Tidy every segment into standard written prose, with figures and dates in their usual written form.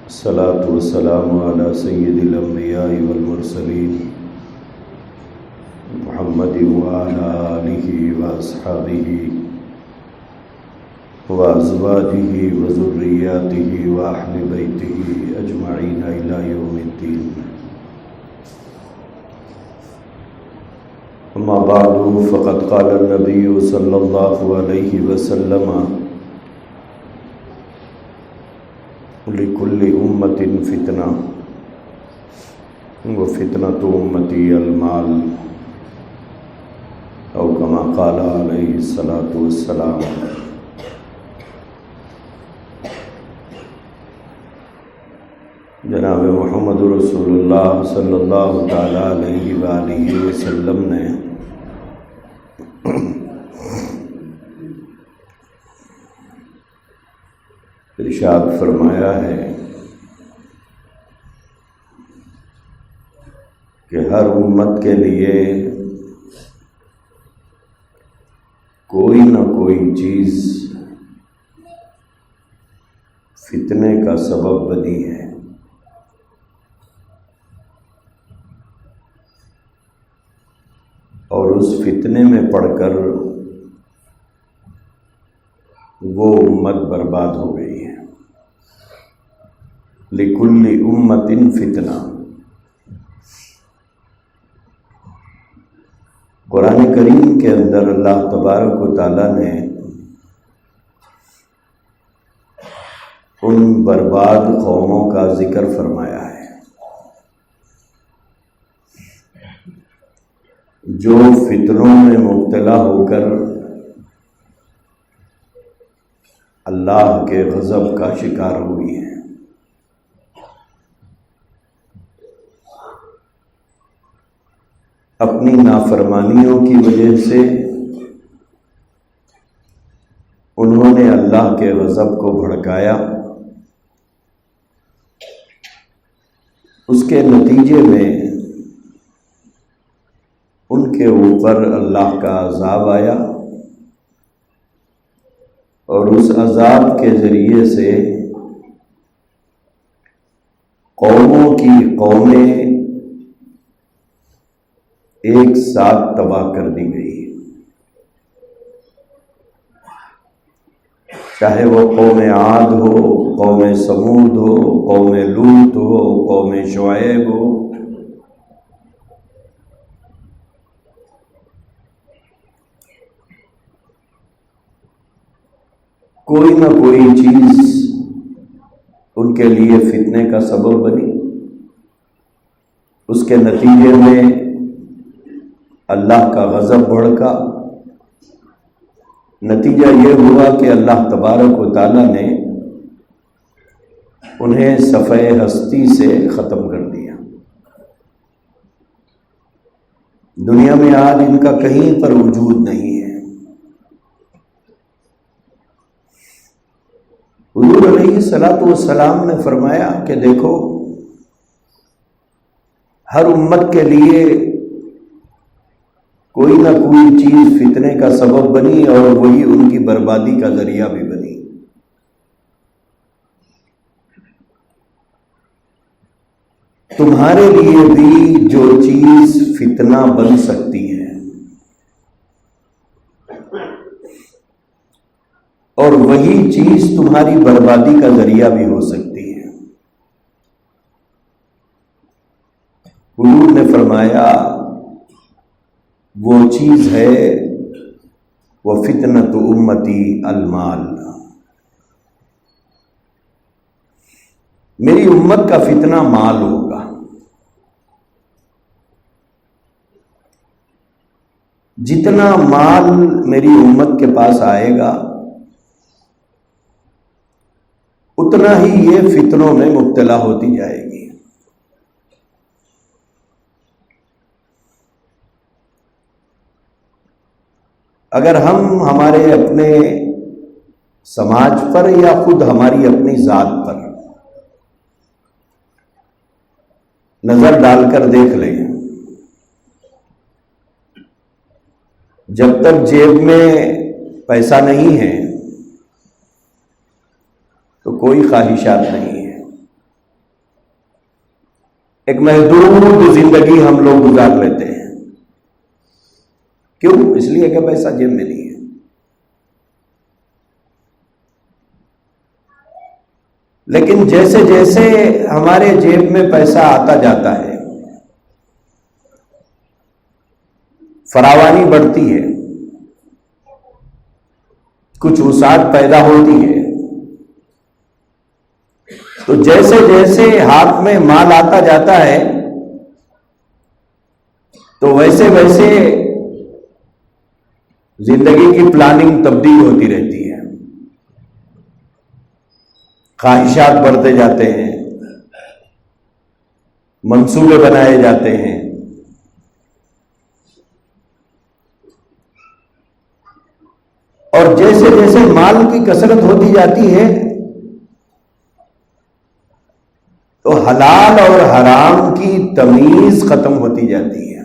الصلاة والسلام على سيد الأنبياء والمرسلين محمد وعلى آله وأصحابه وأزواجه وذرياته وأهل بيته أجمعين إلى يوم الدين. أما بعد فقد قال النبي صلى الله عليه وسلم لكل أمة فتنة وفتنة أمتي المال أو كما قال عليه الصلاة والسلام. جناب محمد رسول اللہ صلی اللہ تعالیٰ علیہ وآلہ وسلم نے ارشاد فرمایا ہے کہ ہر امت کے لیے کوئی نہ کوئی چیز فتنے کا سبب بنی ہے، اور اس فتنے میں پڑ کر وہ امت برباد ہو گئی ہے. لِكُلِّ أُمَّةٍ فِتْنَةٌ. قرآن کریم کے اندر اللہ تبارک و تعالیٰ نے ان برباد قوموں کا ذکر فرمایا ہے جو فتنوں میں مبتلا ہو کر اللہ کے غضب کا شکار ہوئی ہیں. اپنی نافرمانیوں کی وجہ سے انہوں نے اللہ کے غضب کو بھڑکایا، اس کے نتیجے میں ان کے اوپر اللہ کا عذاب آیا، اور اس عذاب کے ذریعے سے قوموں کی قومیں ایک ساتھ تباہ کر دی گئی، چاہے وہ قوم عاد ہو، قوم سمود ہو، قوم لوط ہو، قوم شعیب ہو. کوئی نہ کوئی چیز ان کے لیے فتنے کا سبب بنی، اس کے نتیجے میں اللہ کا غضب بھڑکا. نتیجہ یہ ہوا کہ اللہ تبارک و تعالیٰ نے انہیں صفحہ ہستی سے ختم کر دیا. دنیا میں آج ان کا کہیں پر وجود نہیں ہے. حضور علیہ الصلوۃ والسلام نے فرمایا کہ دیکھو، ہر امت کے لیے کوئی نہ کوئی چیز فتنے کا سبب بنی، اور وہی ان کی بربادی کا ذریعہ بھی بنی. تمہارے لیے بھی جو چیز فتنہ بن سکتی ہے اور وہی چیز تمہاری بربادی کا ذریعہ بھی ہو سکتی ہے. حضور نے فرمایا وہ چیز ہے وہ فتنۃ امتی المال. میری امت کا فتنہ مال ہوگا. جتنا مال میری امت کے پاس آئے گا اتنا ہی یہ فتنوں میں مبتلا ہوتی جائے گی. اگر ہم ہمارے اپنے سماج پر یا خود ہماری اپنی ذات پر نظر ڈال کر دیکھ لیں، جب تک جیب میں پیسہ نہیں ہے تو کوئی خواہشات نہیں ہے. ایک محدود زندگی ہم لوگ گزار لیتے ہیں. کیوں؟ اس لیے کہ پیسہ جیب میں نہیں ہے. لیکن جیسے جیسے ہمارے جیب میں پیسہ آتا جاتا ہے، فراوانی بڑھتی ہے، کچھ وسعت پیدا ہوتی ہے، تو جیسے جیسے ہاتھ میں مال آتا جاتا ہے تو ویسے ویسے زندگی کی پلاننگ تبدیل ہوتی رہتی ہے، خواہشات بڑھتے جاتے ہیں، منصوبے بنائے جاتے ہیں. اور جیسے جیسے مال کی کثرت ہوتی جاتی ہے تو حلال اور حرام کی تمیز ختم ہوتی جاتی ہے.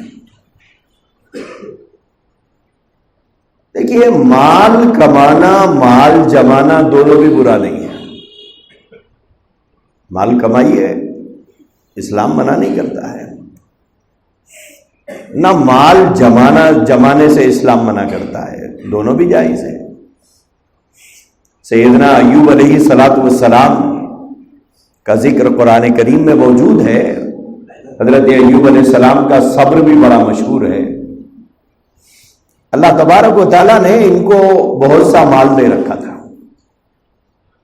دیکھیے، مال کمانا مال جمانا دونوں بھی برا نہیں ہے. مال کمائیے، اسلام منع نہیں کرتا ہے، نہ مال جمانے سے اسلام منع کرتا ہے، دونوں بھی جائز ہے. سیدنا ایوب علیہ الصلوۃ والسلام کا ذکر قرآن کریم میں موجود ہے. حضرت ایوب علیہ السلام کا صبر بھی بڑا مشہور ہے. اللہ تبارک و تعالیٰ نے ان کو بہت سا مال دے رکھا تھا،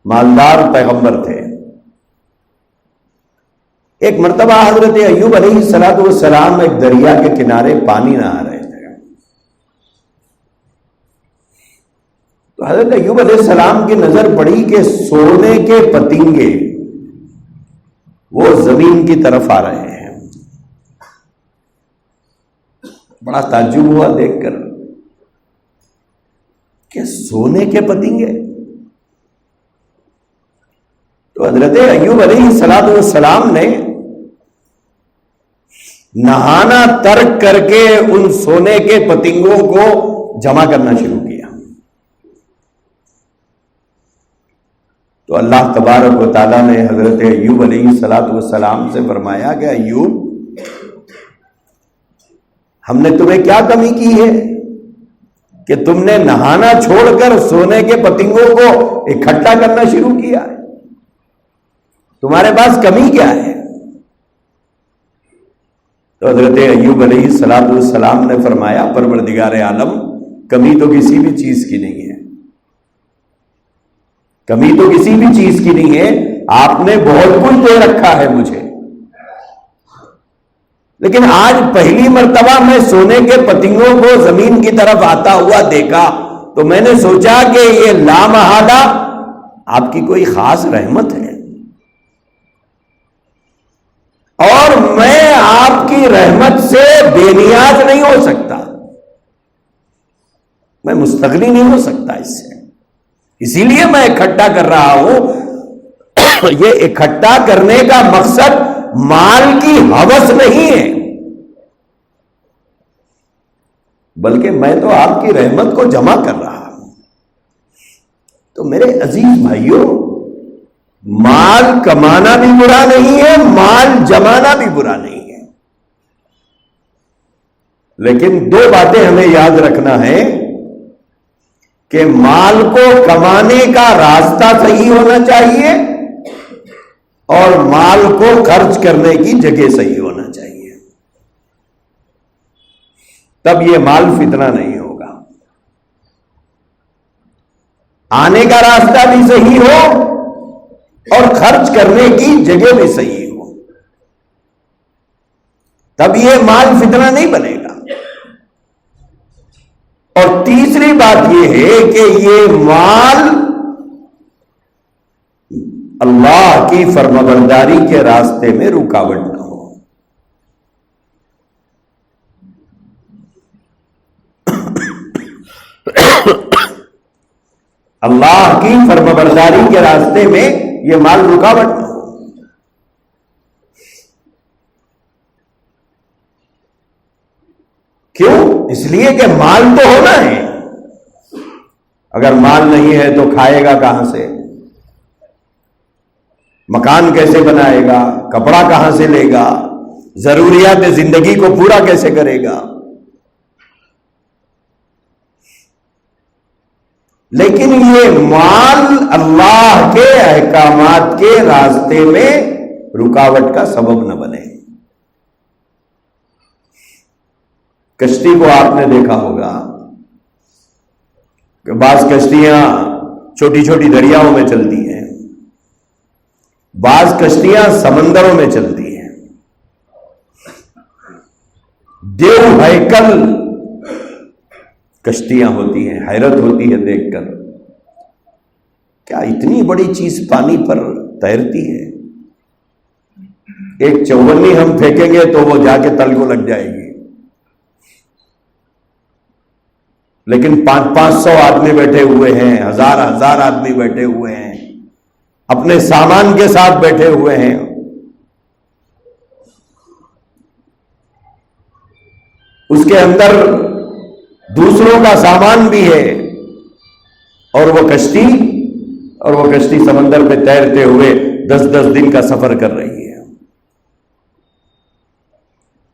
مالدار پیغمبر تھے. ایک مرتبہ حضرت ایوب علیہ الصلوۃ والسلام ایک دریا کے کنارے پانی نہا رہے تھے. تو حضرت ایوب علیہ السلام کی نظر پڑی کہ سونے کے پتنگے وہ زمین کی طرف آ رہے ہیں. بڑا تعجب ہوا دیکھ کر کہ سونے کے پتنگے. تو حضرت ایوب علیہ الصلوۃ والسلام نے نہانا ترک کر کے ان سونے کے پتنگوں کو جمع کرنا شروع کیا. تو اللہ تبارک و تعالیٰ نے حضرت ایوب علیہ الصلوۃ والسلام سے فرمایا کہ ایوب، ہم نے تمہیں کیا کمی کی ہے کہ تم نے نہانا چھوڑ کر سونے کے پتنگوں کو اکٹھا کرنا شروع کیا ہے؟ تمہارے پاس کمی کیا ہے؟ تو حضرت ایوب علیہ الصلوۃ والسلام نے فرمایا، پروردگار عالم، کمی تو کسی بھی چیز کی نہیں ہے، کمی تو کسی بھی چیز کی نہیں ہے. آپ نے بہت کچھ دے رکھا ہے مجھے، لیکن آج پہلی مرتبہ میں سونے کے پتنگوں کو زمین کی طرف آتا ہوا دیکھا تو میں نے سوچا کہ یہ لامحالہ آپ کی کوئی خاص رحمت ہے، اور میں آپ کی رحمت سے بے نیاز نہیں ہو سکتا، میں مستغنی نہیں ہو سکتا اس سے. اسی لیے میں اکٹھا کر رہا ہوں. یہ اکٹھا کرنے کا مقصد مال کی ہوس نہیں ہے، بلکہ میں تو آپ کی رحمت کو جمع کر رہا ہوں. تو میرے عزیز بھائیوں، مال کمانا بھی برا نہیں ہے، مال جمانا بھی برا نہیں ہے، لیکن دو باتیں ہمیں یاد رکھنا ہے کہ مال کو کمانے کا راستہ صحیح ہونا چاہیے اور مال کو خرچ کرنے کی جگہ صحیح ہونا چاہیے. تب یہ مال فتنہ نہیں ہوگا. آنے کا راستہ بھی صحیح ہو اور خرچ کرنے کی جگہ بھی صحیح ہو، تب یہ مال فتنہ نہیں بنے گا. اور تیسری بات یہ ہے کہ یہ مال اللہ کی فرمانبرداری کے راستے میں رکاوٹ نہ ہو. اللہ کی فرمانبرداری کے راستے میں یہ مال رکاوٹ نہ ہو. کیوں؟ اس لیے کہ مال تو ہونا ہے. اگر مال نہیں ہے تو کھائے گا کہاں سے؟ مکان کیسے بنائے گا؟ کپڑا کہاں سے لے گا؟ ضروریات زندگی کو پورا کیسے کرے گا؟ لیکن یہ مال اللہ کے احکامات کے راستے میں رکاوٹ کا سبب نہ بنے۔ کشتی کو آپ نے دیکھا ہوگا کہ بعض کشتیاں چھوٹی چھوٹی دریاؤں میں چلتی ہیں، بعض کشتیاں سمندروں میں چلتی ہیں۔ دیو ہیکل کشتیاں ہوتی ہیں، حیرت ہوتی ہے دیکھ کر، کیا اتنی بڑی چیز پانی پر تیرتی ہے؟ ایک چوبنی ہم پھینکیں گے تو وہ جا کے تل کو لگ جائے گی، لیکن 500 آدمی بیٹھے ہوئے ہیں، ہزار آدمی بیٹھے ہوئے ہیں، اپنے سامان کے ساتھ بیٹھے ہوئے ہیں۔ اس کے اندر دوسروں کا سامان بھی ہے، اور وہ کشتی سمندر پہ تیرتے ہوئے 10 دن کا سفر کر رہی ہے۔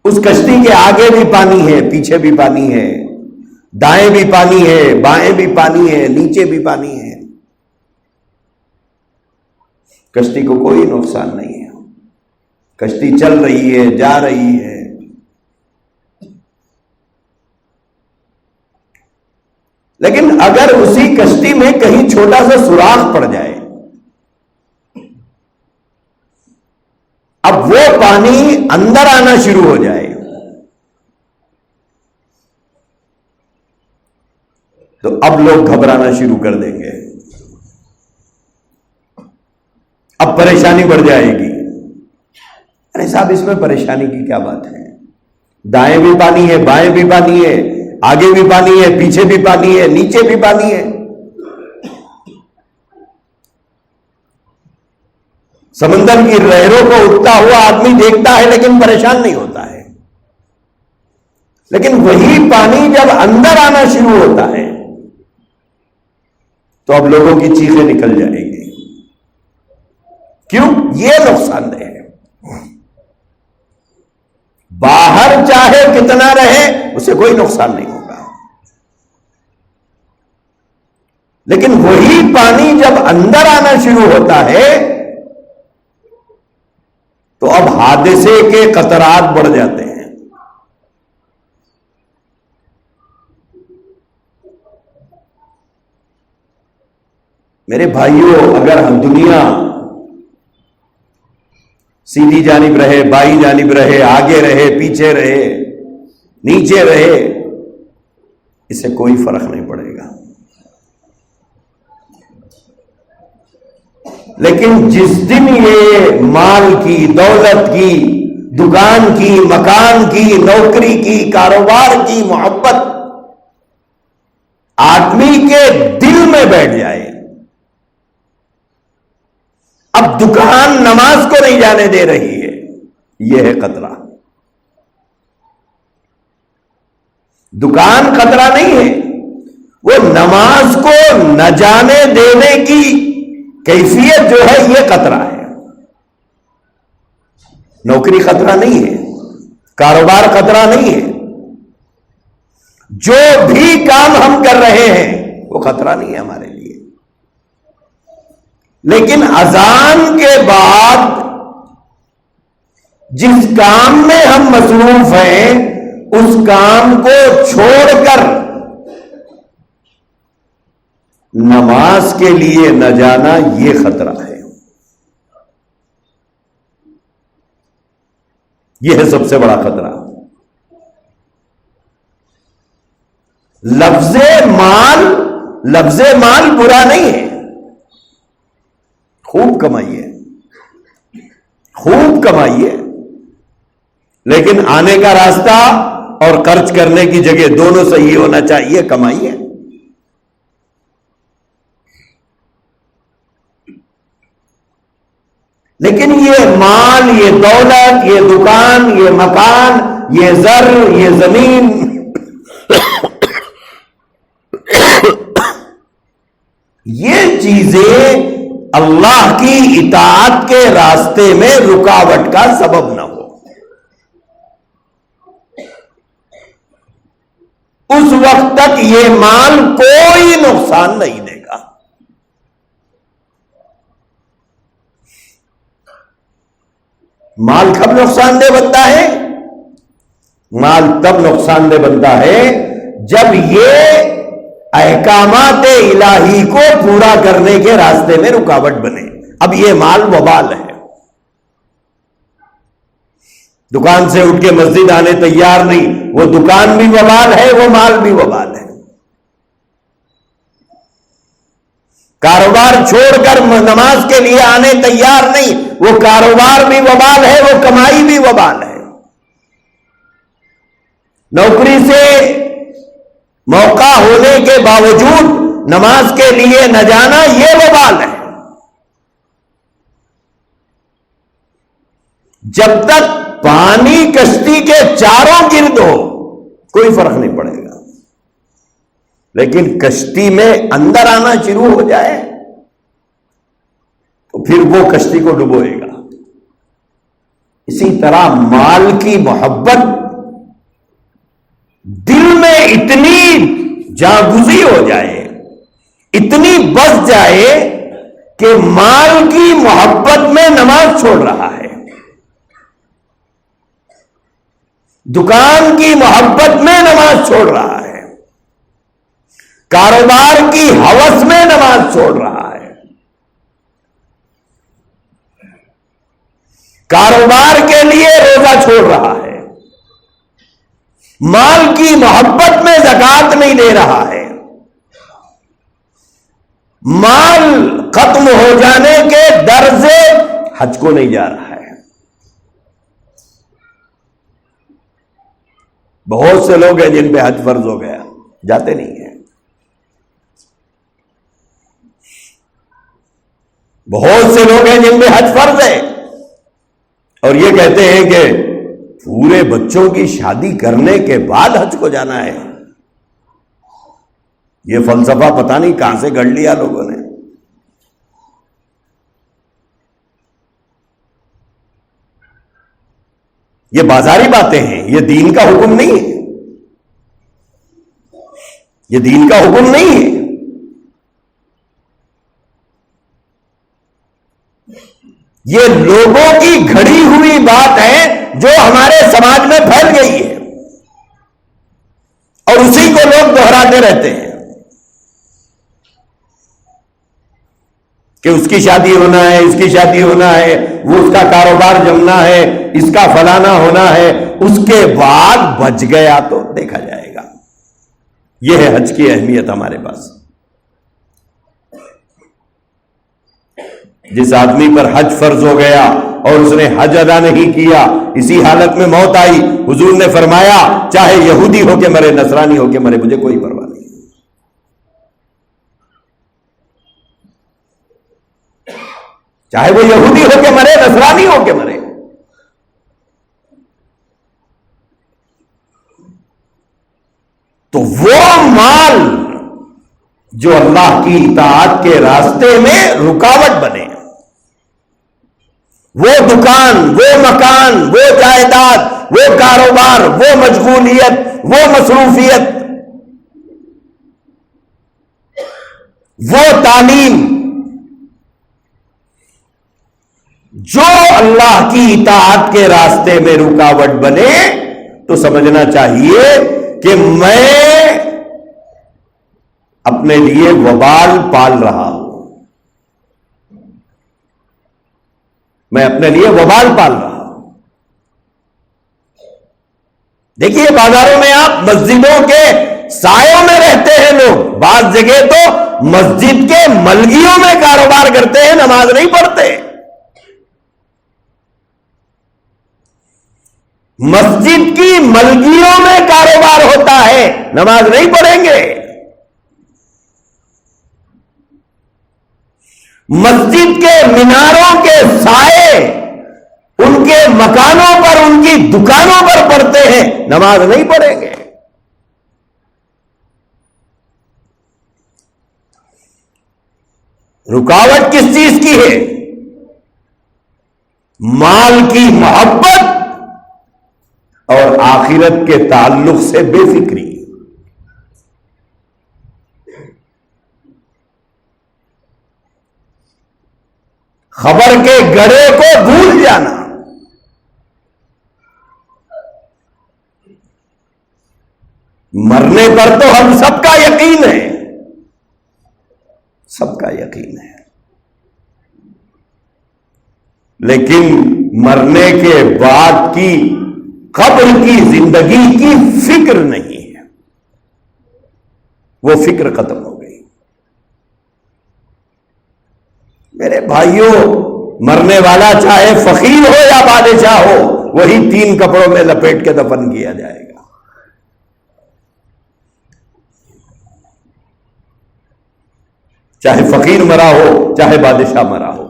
اس کشتی کے آگے بھی پانی ہے، پیچھے بھی پانی ہے، دائیں بھی پانی ہے، بائیں بھی پانی ہے، نیچے بھی پانی ہے۔ کشتی کو کوئی نقصان نہیں ہے، کشتی چل رہی ہے، جا رہی ہے۔ لیکن اگر اسی کشتی میں کہیں چھوٹا سا سوراخ پڑ جائے، اب وہ پانی اندر آنا شروع ہو جائے تو اب لوگ گھبرانا شروع کر دیں گے، اب پریشانی بڑھ جائے گی۔ ارے صاحب، اس میں پریشانی کی کیا بات ہے؟ دائیں بھی پانی ہے، بائیں بھی پانی ہے، آگے بھی پانی ہے، پیچھے بھی پانی ہے، نیچے بھی پانی ہے۔ سمندر کی لہروں کو اٹھتا ہوا آدمی دیکھتا ہے لیکن پریشان نہیں ہوتا ہے، لیکن وہی پانی جب اندر آنا شروع ہوتا ہے تو اب لوگوں کی چیخیں نکل جائیں گی۔ کیوں؟ یہ نقصان دہ ہے۔ باہر چاہے کتنا رہے اسے کوئی نقصان نہیں ہوگا، لیکن وہی پانی جب اندر آنا شروع ہوتا ہے تو اب حادثے کے خطرات بڑھ جاتے ہیں۔ میرے بھائیوں، اگر ہم دنیا سیدھی جانب رہے، بائیں جانب رہے، آگے رہے، پیچھے رہے، نیچے رہے، اس سے کوئی فرق نہیں پڑے گا، لیکن جس دن یہ مال کی، دولت کی، دکان کی، مکان کی، نوکری کی، کاروبار کی محبت آدمی کے دل میں بیٹھ جائے، اب دکان نماز کو نہیں جانے دے رہی ہے، یہ ہے خطرہ۔ دکان خطرہ نہیں ہے، وہ نماز کو نہ جانے دینے کی کیفیت جو ہے یہ خطرہ ہے۔ نوکری خطرہ نہیں ہے، کاروبار خطرہ نہیں ہے، جو بھی کام ہم کر رہے ہیں وہ خطرہ نہیں ہے ہمارے لیے، لیکن اذان کے بعد جس کام میں ہم مصروف ہیں اس کام کو چھوڑ کر نماز کے لیے نہ جانا یہ خطرہ ہے، یہ ہے سب سے بڑا خطرہ۔ لفظ مال برا نہیں ہے، خوب کمائیے، لیکن آنے کا راستہ اور خرچ کرنے کی جگہ دونوں صحیح ہونا چاہیے۔ کمائیے، لیکن یہ مال، یہ دولت، یہ دکان، یہ مکان، یہ زر، یہ زمین یہ چیزیں اللہ کی اطاعت کے راستے میں رکاوٹ کا سبب نہ ہو۔ اس وقت تک یہ مال کوئی نقصان نہیں دے گا. مال کب نقصان دہ بنتا ہے؟ مال تب نقصان دہ بنتا ہے جب یہ احکامات الہی کو پورا کرنے کے راستے میں رکاوٹ بنے. اب یہ مال وبال ہے. دکان سے اٹھ کے مسجد آنے تیار نہیں، وہ دکان بھی وبال ہے، وہ مال بھی وبال ہے. کاروبار چھوڑ کر نماز کے لیے آنے تیار نہیں، وہ کاروبار بھی وبال ہے، وہ کمائی بھی وبال ہے. نوکری سے موقع ہونے کے باوجود نماز کے لیے نہ جانا، یہ وبال ہے. جب تک پانی کشتی کے چاروں گرد ہو کوئی فرق نہیں پڑے گا، لیکن کشتی میں اندر آنا شروع ہو جائے تو پھر وہ کشتی کو ڈبوئے گا. اسی طرح مال کی محبت دل میں اتنی جاگزی ہو جائے، اتنی بس جائے کہ مال کی محبت میں نماز چھوڑ رہا ہے، دکان کی محبت میں نماز چھوڑ رہا ہے، کاروبار کی ہوس میں نماز چھوڑ رہا ہے، کاروبار کے لیے روزہ چھوڑ رہا ہے، مال کی محبت میں زکات نہیں دے رہا ہے، مال ختم ہو جانے کے ڈر سے حج کو نہیں جا رہا ہے. بہت سے لوگ ہیں جن پہ حج فرض ہو گیا، جاتے نہیں ہیں. بہت سے لوگ ہیں جن پہ حج فرض ہے اور یہ کہتے ہیں کہ پورے بچوں کی شادی کرنے کے بعد حج کو جانا ہے. یہ فلسفہ پتہ نہیں کہاں سے گڑھ لیا لوگوں نے. یہ بازاری باتیں ہیں، یہ دین کا حکم نہیں ہے، یہ دین کا حکم نہیں ہے. یہ لوگوں کی گھڑی ہوئی بات ہے جو ہمارے سماج میں پھیل گئی ہے اور اسی کو لوگ دہراتے رہتے ہیں کہ اس کی شادی ہونا ہے، اس کی شادی ہونا ہے، وہ اس کا کاروبار جمنا ہے، اس کا فلانا ہونا ہے، اس کے بعد بچ گیا تو دیکھا جائے گا. یہ ہے حج کی اہمیت ہمارے پاس. جس آدمی پر حج فرض ہو گیا اور اس نے حج ادا نہیں کیا، اسی حالت میں موت آئی، حضور نے فرمایا چاہے یہودی ہو کے مرے، نصرانی ہو کے مرے، مجھے کوئی پرواہ نہیں. چاہے وہ یہودی ہو کے مرے، نصرانی ہو کے مرے. تو وہ مال جو اللہ کی اطاعت کے راستے میں رکاوٹ بنے، وہ دکان، وہ مکان، وہ جائیداد، وہ کاروبار، وہ مشغولیت، وہ مصروفیت، وہ تعلیم جو اللہ کی اطاعت کے راستے میں رکاوٹ بنے، تو سمجھنا چاہیے کہ میں اپنے لیے وبال پال رہا ہوں، میں اپنے لیے وبال پال رہا ہوں. دیکھیے بازاروں میں آپ مسجدوں کے سایوں میں رہتے ہیں لوگ، بعض جگہ تو مسجد کے ملگیوں میں کاروبار کرتے ہیں، نماز نہیں پڑھتے. مسجد کی ملگیوں میں کاروبار ہوتا ہے، نماز نہیں پڑھیں گے. مسجد کے میناروں کے سائے ان کے مکانوں پر، ان کی دکانوں پر پڑتے ہیں، نماز نہیں پڑھیں گے. رکاوٹ کس چیز کی ہے؟ مال کی محبت اور آخرت کے تعلق سے بے فکری. خبر کے گڑھے کو بھول جانا. مرنے پر تو ہم سب کا یقین ہے، سب کا یقین ہے، لیکن مرنے کے بعد کی قبر کی زندگی کی فکر نہیں ہے. وہ فکر ختم ہو گئی. میرے بھائیوں، مرنے والا چاہے فقیر ہو یا بادشاہ ہو، وہی 3 کپڑوں میں لپیٹ کے دفن کیا جائے گا. چاہے فقیر مرا ہو، چاہے بادشاہ مرا ہو.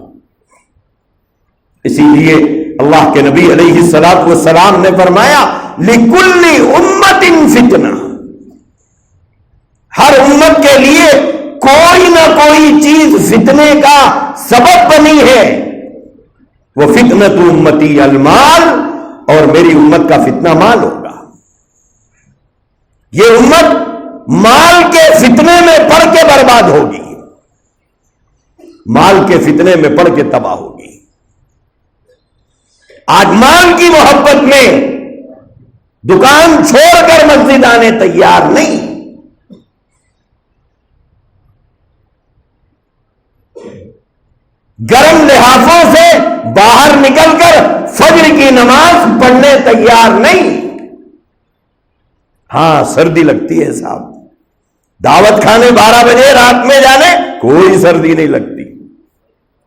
اسی لیے اللہ کے نبی علیہ الصلوۃ والسلام نے فرمایا لِكُلِّ أُمَّةٍ فِتْنَةٌ، ہر امت کے لیے کوئی نہ کوئی چیز فتنے کا سبب بنی ہے. وہ فتنۃ امتی المال، اور میری امت کا فتنہ مال ہوگا. یہ امت مال کے فتنے میں پڑ کے برباد ہوگی، مال کے فتنے میں پڑ کے تباہ ہوگی. آج مال کی محبت میں دکان چھوڑ کر مسجد آنے تیار نہیں. گرم لحافوں سے باہر نکل کر فجر کی نماز پڑھنے تیار نہیں. ہاں سردی لگتی ہے صاحب، دعوت کھانے 12 بجے رات میں جانے کوئی سردی نہیں لگتی.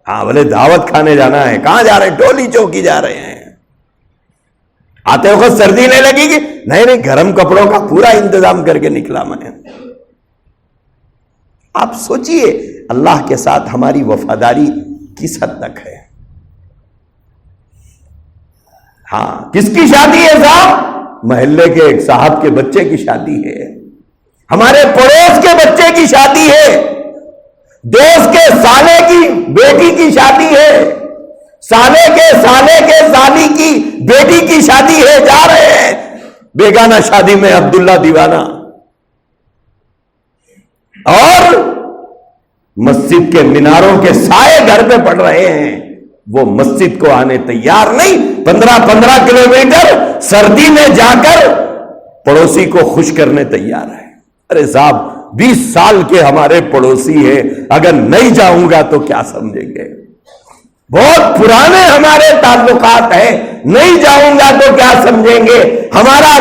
ہاں بولے دعوت کھانے جانا ہے، کہاں جا رہے ہیں؟ ٹولی چوکی جا رہے ہیں. آتے وقت سردی نہیں لگے گی؟ نہیں، گرم کپڑوں کا پورا انتظام کر کے نکلا میں. آپ سوچئے اللہ کے ساتھ ہماری وفاداری کس حد تک ہے. ہاں کس کی شادی ہے صاحب؟ محلے کے ایک صاحب کے بچے کی شادی ہے، ہمارے پڑوس کے بچے کی شادی ہے، دوست کے سالے کی بیٹی کی شادی ہے، سالے کے سالی کی بیٹی کی شادی ہے. جا رہے ہیں بیگانہ شادی میں عبداللہ دیوانہ، اور مسجد کے میناروں کے سائے گھر پہ پڑ رہے ہیں. وہ مسجد کو آنے تیار نہیں. 15 کلومیٹر سردی میں جا کر پڑوسی کو خوش کرنے تیار ہے. ارے صاحب 20 سال کے ہمارے پڑوسی ہیں، اگر نہیں جاؤں گا تو کیا سمجھیں گے؟ بہت پرانے ہمارے تعلقات ہیں، نہیں جاؤں گا تو کیا سمجھیں گے؟ ہمارا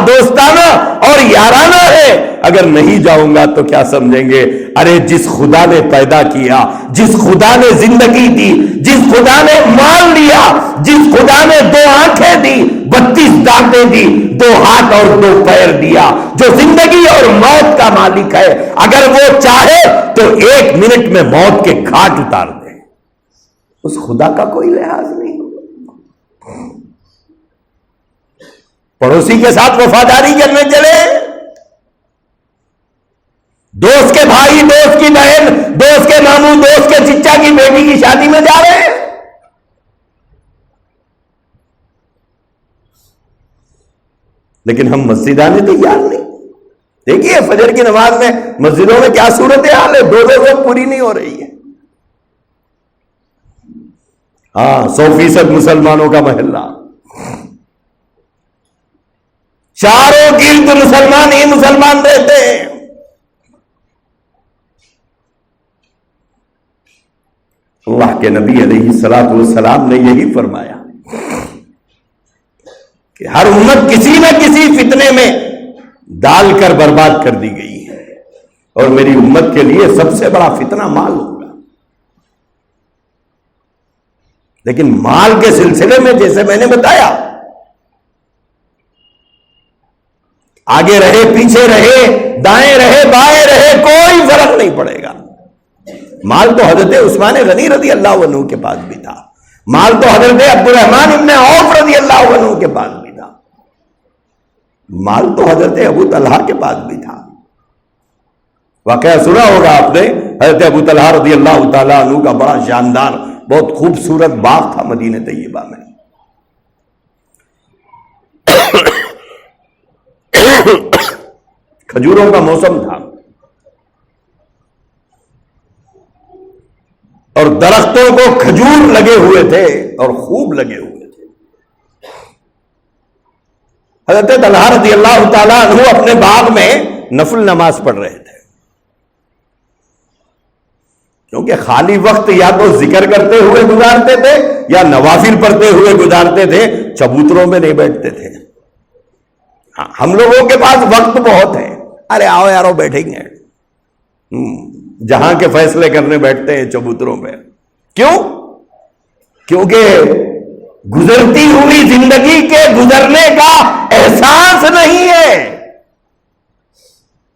دوستانہ اور یارانہ ہے، اگر نہیں جاؤں گا تو کیا سمجھیں گے؟ ارے جس خدا نے پیدا کیا، جس خدا نے زندگی دی، جس خدا نے مال دیا، جس خدا نے 2 آنکھیں دی، 32 دانتیں دی، 2 ہاتھ اور 2 پیر دیا، جو زندگی اور موت کا مالک ہے، اگر وہ چاہے تو 1 منٹ میں موت کے گھاٹ اتار دے. اس خدا کا کوئی لحاظ نہیں. پڑوسی کے ساتھ وفاداری کرنے چلے، دوست کے بھائی، دوست کی بہن، دوست کے ماموں، دوست کے چچا کی بیٹی کی شادی میں جا رہے ہیں. لیکن ہم مسجد آنے تیار نہیں. دیکھیے فجر کی نماز میں مسجدوں میں کیا صورتحال ہے، 2 پوری نہیں ہو رہی ہے. ہاں 100% مسلمانوں کا محلہ، چاروں گرد مسلمان ہی مسلمان رہتے ہیں. اللہ کے نبی علیہ الصلوۃ والسلام نے یہی فرمایا کہ ہر امت کسی نہ کسی فتنے میں ڈال کر برباد کر دی گئی ہے، اور میری امت کے لیے سب سے بڑا فتنہ مال ہوگا. لیکن مال کے سلسلے میں جیسے میں نے بتایا، آگے رہے پیچھے رہے دائیں رہے بائیں رہے کوئی فرق نہیں پڑے گا. مال تو حضرت عثمان غنی رضی اللہ عنہ کے پاس بھی تھا، مال تو حضرت عبد الرحمن ابن عوف رضی اللہ عنہ کے پاس بھی تھا، مال تو حضرت ابو طلحہ کے پاس بھی تھا. واقعہ سنا ہوگا آپ نے، حضرت ابو طلحہ رضی اللہ تعالیٰ عنہ کا بڑا شاندار بہت خوبصورت باغ تھا مدینہ طیبہ میں. کھجوروں کا موسم تھا، اور درختوں کو کھجور لگے ہوئے تھے اور خوب لگے ہوئے تھے. حضرت طلحہ رضی اللہ تعالیٰ عنہ اپنے باغ میں نفل نماز پڑھ رہے تھے، کیونکہ خالی وقت یا تو ذکر کرتے ہوئے گزارتے تھے یا نوافل پڑھتے ہوئے گزارتے تھے، چبوتروں میں نہیں بیٹھتے تھے. ہاں، ہم لوگوں کے پاس وقت بہت ہے، ارے آؤ یارو بیٹھیں گے، جہاں کے فیصلے کرنے بیٹھتے ہیں چبوتروں میں. کیوں؟ کیونکہ گزرتی ہوئی زندگی کے گزرنے کا احساس نہیں ہے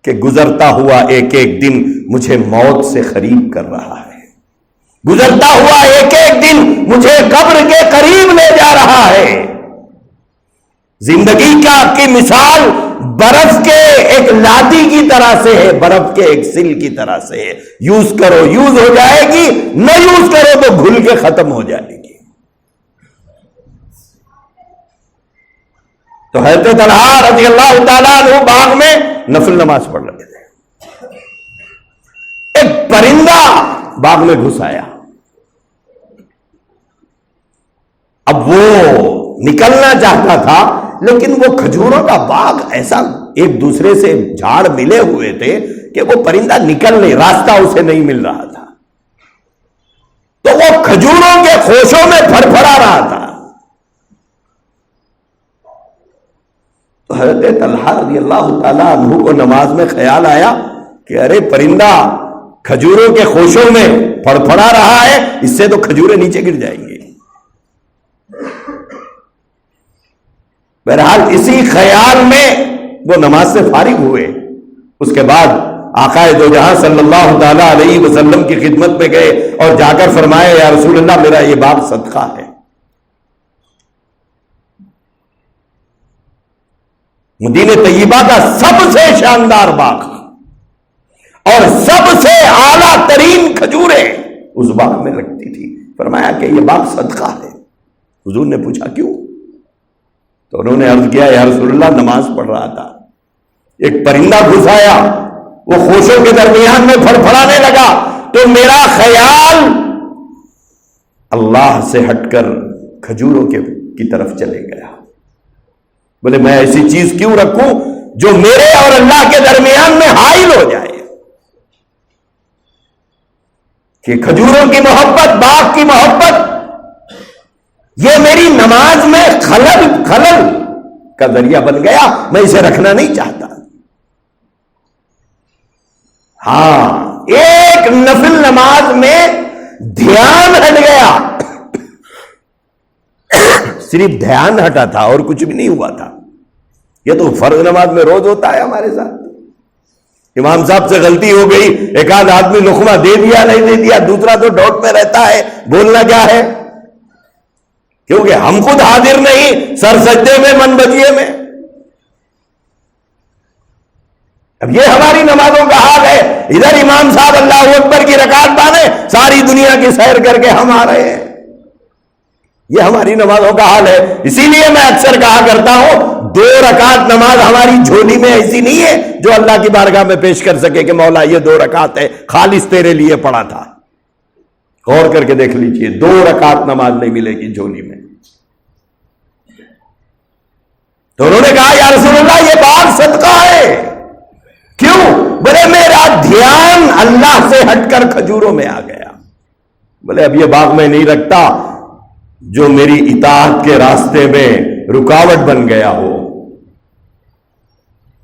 کہ گزرتا ہوا ایک ایک دن مجھے موت سے قریب کر رہا ہے، گزرتا ہوا ایک ایک دن مجھے قبر کے قریب لے جا رہا ہے. زندگی کی مثال برف کے ایک لادی کی طرح سے ہے، برف کے ایک سل کی طرح سے ہے. یوز کرو یوز ہو جائے گی، نہ یوز کرو تو گھل کے ختم ہو جائے گی. تو حضرت طلحہ رضی اللہ تعالیٰ عنہ باغ میں نفل نماز پڑھ رہے تھے. ایک پرندہ باغ میں گھس آیا. اب وہ نکلنا چاہتا تھا، لیکن وہ کھجوروں کا باغ ایسا ایک دوسرے سے جھاڑ ملے ہوئے تھے کہ وہ پرندہ نکل نہیں، راستہ اسے نہیں مل رہا تھا. تو وہ کھجوروں کے خوشوں میں پھڑپھڑا رہا تھا. تو حضرت طلحہ رضی اللہ تعالیٰ عنہ کو نماز میں خیال آیا کہ ارے پرندہ کھجوروں کے خوشوں میں پھڑپھڑا رہا ہے، اس سے تو کھجوریں نیچے گر جائیں گے. بہرحال اسی خیال میں وہ نماز سے فارغ ہوئے. اس کے بعد آقا دو جہاں صلی اللہ تعالیٰ علیہ وسلم کی خدمت میں گئے اور جا کر فرمایا یا رسول اللہ میرا یہ باغ صدقہ ہے. مدینہ طیبہ کا سب سے شاندار باغ اور سب سے اعلیٰ ترین کھجوریں اس باغ میں لگتی تھی. فرمایا کہ یہ باغ صدقہ ہے. حضور نے پوچھا کیوں؟ تو انہوں نے عرض کیا یا رسول اللہ نماز پڑھ رہا تھا، ایک پرندہ گھس آیا، وہ خوشوں کے درمیان میں پھڑپھڑانے لگا، تو میرا خیال اللہ سے ہٹ کر کھجوروں کی طرف چلے گیا. بولے میں ایسی چیز کیوں رکھوں جو میرے اور اللہ کے درمیان میں حائل ہو جائے، کہ کھجوروں کی محبت، باغ کی محبت یہ میری نماز میں خلل کا ذریعہ بن گیا، میں اسے رکھنا نہیں چاہتا. ہاں، ایک نفل نماز میں دھیان ہٹ گیا، صرف دھیان ہٹا تھا اور کچھ بھی نہیں ہوا تھا. یہ تو فرض نماز میں روز ہوتا ہے ہمارے ساتھ. امام صاحب سے غلطی ہو گئی، ایک آدھ آدمی لقمہ دے دیا نہیں دے دیا، دوسرا تو ڈاؤٹ میں رہتا ہے بولنا کیا ہے، کیونکہ ہم خود حاضر نہیں، سر سجدے میں من بجیے میں. اب یہ ہماری نمازوں کا حال ہے. ادھر امام صاحب اللہ اکبر کی رکعت باندھے ساری دنیا کی سیر کر کے ہم آ رہے ہیں. یہ ہماری نمازوں کا حال ہے. اسی لیے میں اکثر کہا کرتا ہوں 2 رکعت نماز ہماری جھولی میں ایسی نہیں ہے جو اللہ کی بارگاہ میں پیش کر سکے کہ مولا یہ 2 رکعت ہے، خالص تیرے لیے پڑھا تھا. غور کر کے دیکھ لیجئے، 2 رکعت نماز نہیں ملے گی جھولی میں. تو انہوں نے کہا یا رسول اللہ یہ باغ صدقہ ہے. کیوں؟ بولے میرا دھیان اللہ سے ہٹ کر کھجوروں میں آ گیا. بولے اب یہ باغ میں نہیں رکھتا جو میری اطاعت کے راستے میں رکاوٹ بن گیا ہو.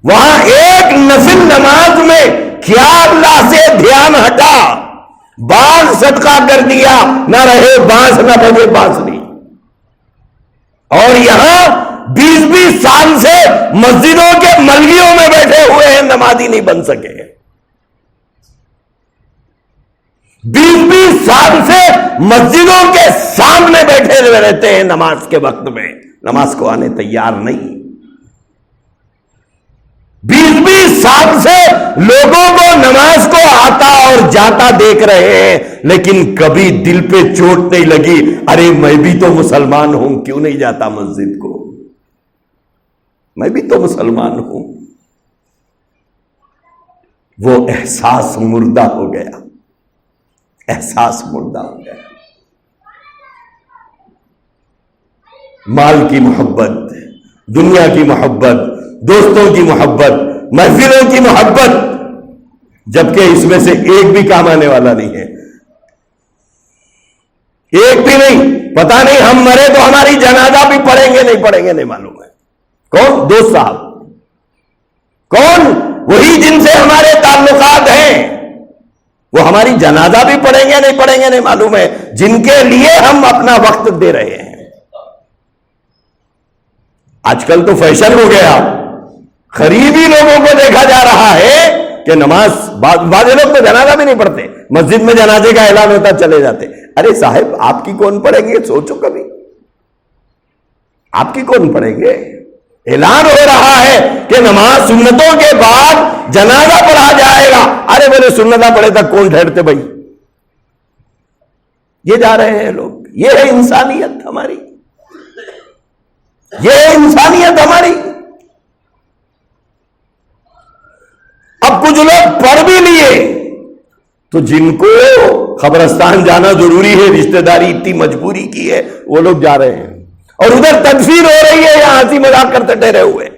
وہاں ایک نفل نماز میں کیا اللہ سے دھیان ہٹا، باغ صدقہ کر دیا، نہ رہے بانس نہ بجے بانسری. اور یہاں 20 سال سے مسجدوں کے ملگیوں میں بیٹھے ہوئے ہیں، نمازی نہیں بن سکے. 20 سال سے مسجدوں کے سامنے بیٹھے ہوئے رہتے ہیں، نماز کے وقت میں نماز کو آنے تیار نہیں. 20 سال سے لوگوں کو نماز کو آتا اور جاتا دیکھ رہے ہیں، لیکن کبھی دل پہ چوٹ نہیں لگی ارے میں بھی تو مسلمان ہوں، کیوں نہیں جاتا مسجد کو، میں بھی تو مسلمان ہوں. وہ احساس مردہ ہو گیا، احساس مردہ ہو گیا. مال کی محبت، دنیا کی محبت، دوستوں کی محبت، محفلوں کی محبت، جبکہ اس میں سے ایک بھی کام آنے والا نہیں ہے. ایک بھی نہیں. پتا نہیں ہم مرے تو ہماری جنازہ بھی پڑھیں گے نہیں پڑھیں گے نہیں معلوم ہے. کون؟ دوست صاحب. کون؟ وہی جن سے ہمارے تعلقات ہیں. وہ ہماری جنازہ بھی پڑھیں گے نہیں پڑھیں گے نہیں معلوم ہے، جن کے لیے ہم اپنا وقت دے رہے ہیں. آج کل تو فیشن ہو گیا، قریبی لوگوں کو دیکھا جا رہا ہے کہ نماز، بعض لوگ تو جنازہ بھی نہیں پڑھتے، مسجد میں جنازے کا اعلان ہوتا چلے جاتے. ارے صاحب آپ کی کون پڑھیں گے؟ سوچو کبھی، آپ کی کون پڑھیں گے؟ اعلان ہو رہا ہے کہ نماز سنتوں کے بعد جنازہ پڑھا جائے گا. ارے بولے سنتیں پڑھے تک کون ٹھہرتے بھائی؟ یہ جا رہے ہیں لوگ. یہ ہے انسانیت ہماری، یہ ہے انسانیت ہماری. اب کچھ لوگ پڑھ بھی لیے تو جن کو قبرستان جانا ضروری ہے، رشتہ داری اتنی مجبوری کی ہے، وہ لوگ جا رہے ہیں، اور ادھر تدفین ہو رہی ہے، یہاں ہنسی مذاق کرتے ٹھہرے ہوئے.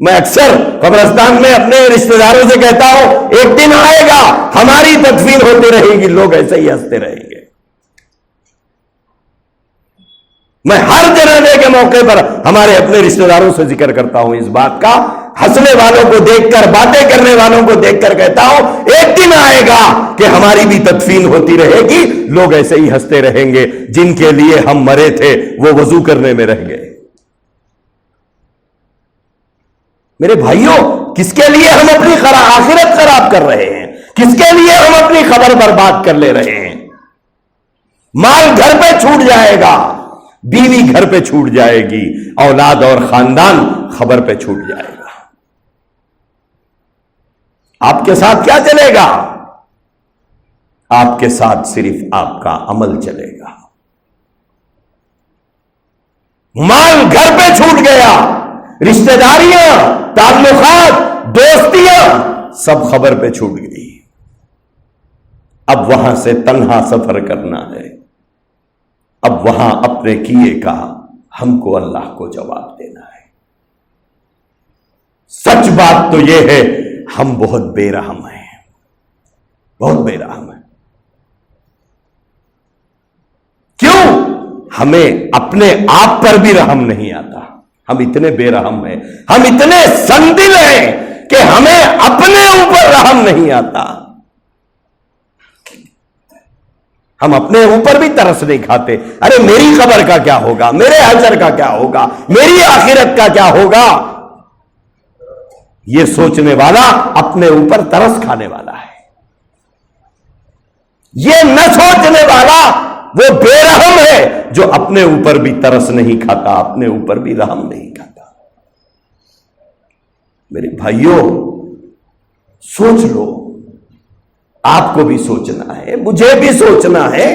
میں اکثر قبرستان میں اپنے رشتہ داروں سے کہتا ہوں ایک دن آئے گا ہماری تدفین ہوتی رہے گی، لوگ ایسے ہی ہنستے رہیں گے. میں ہر جنازے کے موقع پر ہمارے اپنے رشتہ داروں سے ذکر کرتا ہوں اس بات کا. ہنسنے والوں کو دیکھ کر، باتیں کرنے والوں کو دیکھ کر کہتا ہوں ایک دن آئے گا کہ ہماری بھی تدفین ہوتی رہے گی، لوگ ایسے ہی ہنستے رہیں گے. جن کے لیے ہم مرے تھے وہ وضو کرنے میں رہ گئے. میرے بھائیوں، کس کے لیے ہم اپنی آخرت خراب کر رہے ہیں؟ کس کے لیے ہم اپنی خبر برباد کر لے رہے ہیں؟ مال گھر پہ چھوٹ جائے گا، بیوی گھر پہ چھوٹ جائے گی، اولاد اور خاندان خبر پہ چھوٹ جائے گا. آپ کے ساتھ کیا چلے گا؟ آپ کے ساتھ صرف آپ کا عمل چلے گا. مال گھر پہ چھوٹ گیا، رشتہ داریاں، تعلقات، دوستیاں سب خبر پہ چھوٹ گئی. اب وہاں سے تنہا سفر کرنا ہے. اب وہاں اپنے کیے کا ہم کو اللہ کو جواب دینا ہے. سچ بات تو یہ ہے ہم بہت بے رحم ہیں، بہت بے رحم ہیں. کیوں؟ ہمیں اپنے آپ پر بھی رحم نہیں آتا. ہم اتنے بے رحم ہیں، ہم اتنے سندل ہیں کہ ہمیں اپنے اوپر رحم نہیں آتا. ہم اپنے اوپر بھی ترس نہیں کھاتے. ارے میری قبر کا کیا ہوگا، میرے حشر کا کیا ہوگا، میری آخرت کا کیا ہوگا؟ یہ سوچنے والا اپنے اوپر ترس کھانے والا ہے. یہ نہ سوچنے والا وہ بے رحم ہے جو اپنے اوپر بھی ترس نہیں کھاتا، اپنے اوپر بھی رحم نہیں کھاتا. میرے بھائیوں، سوچ لو. آپ کو بھی سوچنا ہے، مجھے بھی سوچنا ہے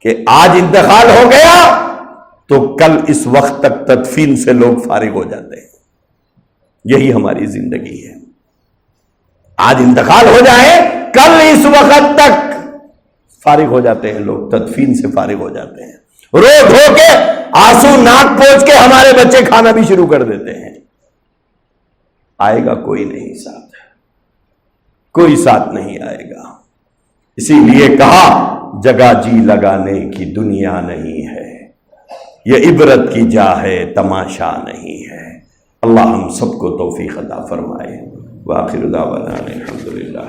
کہ آج انتقال ہو گیا تو کل اس وقت تک تدفین سے لوگ فارغ ہو جاتے ہیں. یہی ہماری زندگی ہے. آج انتقال ہو جائے، کل اس وقت تک فارغ ہو جاتے ہیں لوگ، تدفین سے فارغ ہو جاتے ہیں. رو دھو کے، آنسو ناک پوچھ کے ہمارے بچے کھانا بھی شروع کر دیتے ہیں. آئے گا کوئی نہیں ساتھ، کوئی ساتھ نہیں آئے گا. اسی لیے کہا جگہ جی لگانے کی دنیا نہیں ہے، یہ عبرت کی جا ہے تماشا نہیں ہے. اللہ ہم سب کو توفیق عطا فرمائے. وآخر دعوانا الحمدللہ.